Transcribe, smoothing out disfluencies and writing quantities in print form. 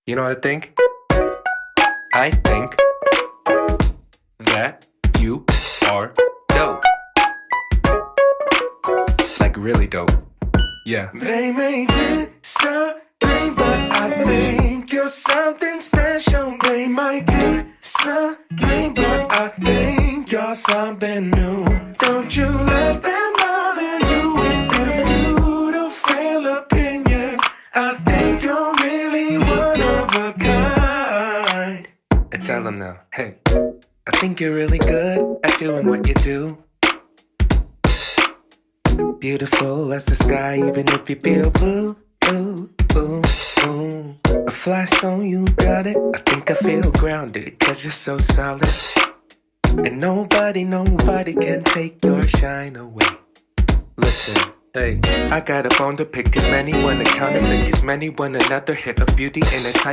You know what I think? I think that you are dope. Like really dope. Yeah. They may disagree, but I think you're something special. They might disagree, but I think you're something new. Don't you let them bother you with their futile opinions. I think you're really one of a kind. I tell them now, hey, I think you're really good at doing what you do. Beautiful as the sky, even if you feel blue, blue, blue, blue. A flash song, you got it. I think I feel grounded, cause you're so solid. And nobody can take your shine away. Listen, hey, I got a bone to pick, cause many want to counterfeit, cause many want another hit of beauty in a type.